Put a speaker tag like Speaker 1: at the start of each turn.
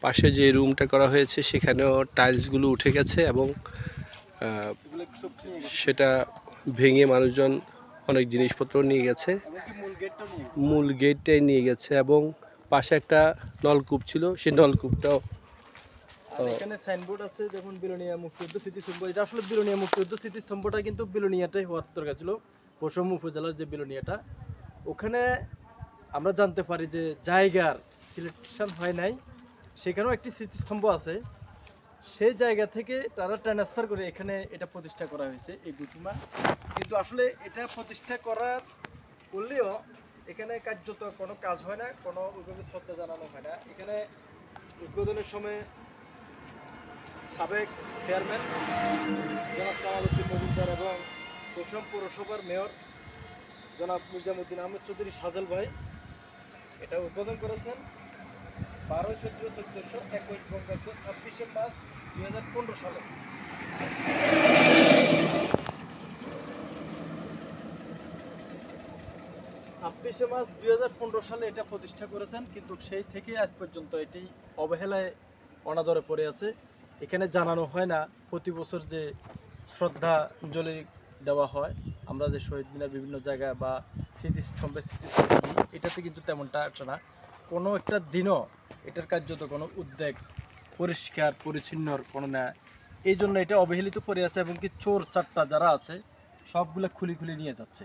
Speaker 1: পাশে যে রুমটা করা হয়েছে সেখানেও টাইলসগুলো উঠে গেছে এবং সেটা ভেঙে মানুষজন অনেক জিনিসপত্র নিয়ে গেছে, মূল গেটটাই নিয়ে গেছে এবং পাশে একটা নলকূপ ছিল, সেই নলকূপটাও।
Speaker 2: এখানে সাইনবোর্ড আছে যেমন বিলোনিয়া মুক্তিযুদ্ধ স্মৃতিস্তম্ভ। এটা আসলে বিলোনিয়া মুক্তিযুদ্ধ স্মৃতিস্তম্ভটা কিন্তু বিলোনিয়াটাই হওয়ার দরকার ছিল, পশম উপজেলার যে বিলোনিয়াটা। ওখানে আমরা জানতে পারি যে জায়গার সিলেকশন হয় নাই, সেখানেও একটি স্মৃতিস্তম্ভ আছে। সেই জায়গা থেকে তারা ট্রান্সফার করে এখানে এটা প্রতিষ্ঠা করা হয়েছে, এই গুটিমা। কিন্তু আসলে এটা প্রতিষ্ঠা করার করলেও এখানে কার্যত কোনো কাজ হয় না, কোনো ওইভাবে শ্রদ্ধা জানানো হয় না। এখানে উদ্বোধনের সময় সাবেক চেয়ারম্যান জনাব কামালউদ্দিন মজুমদার এবং পশ্চিম পৌরসভার মেয়র জনাব নিজামুদ্দিন আহমেদ চৌধুরী সাজেল ভাই এটা উদ্বোধন করেছেন 12/14/1421 বঙ্গাব্দ 26 মার্চ 2015 সালে। 26 মার্চ 2015 সালে এটা প্রতিষ্ঠা করেছেন, কিন্তু সেই থেকে আজ পর্যন্ত এটি অবহেলায় অনাদরে পড়ে আছে। এখানে জানানো হয় না প্রতি বছর যে শ্রদ্ধাঞ্জলি দেওয়া হয়, আমরা যে শহীদ মিনার বিভিন্ন জায়গায় বা স্মৃতিস্তম্ভে এটাতে কিন্তু তেমনটা একটা না। কোনো একটা দিনও এটার কার্যত কোনো উদ্যোগ পরিষ্কার পরিচ্ছন্নর কোনো না। এই জন্য এটা অবহেলিত পড়ে আছে এবং কি চোর চারটা যারা আছে সবগুলো খুলি নিয়ে যাচ্ছে।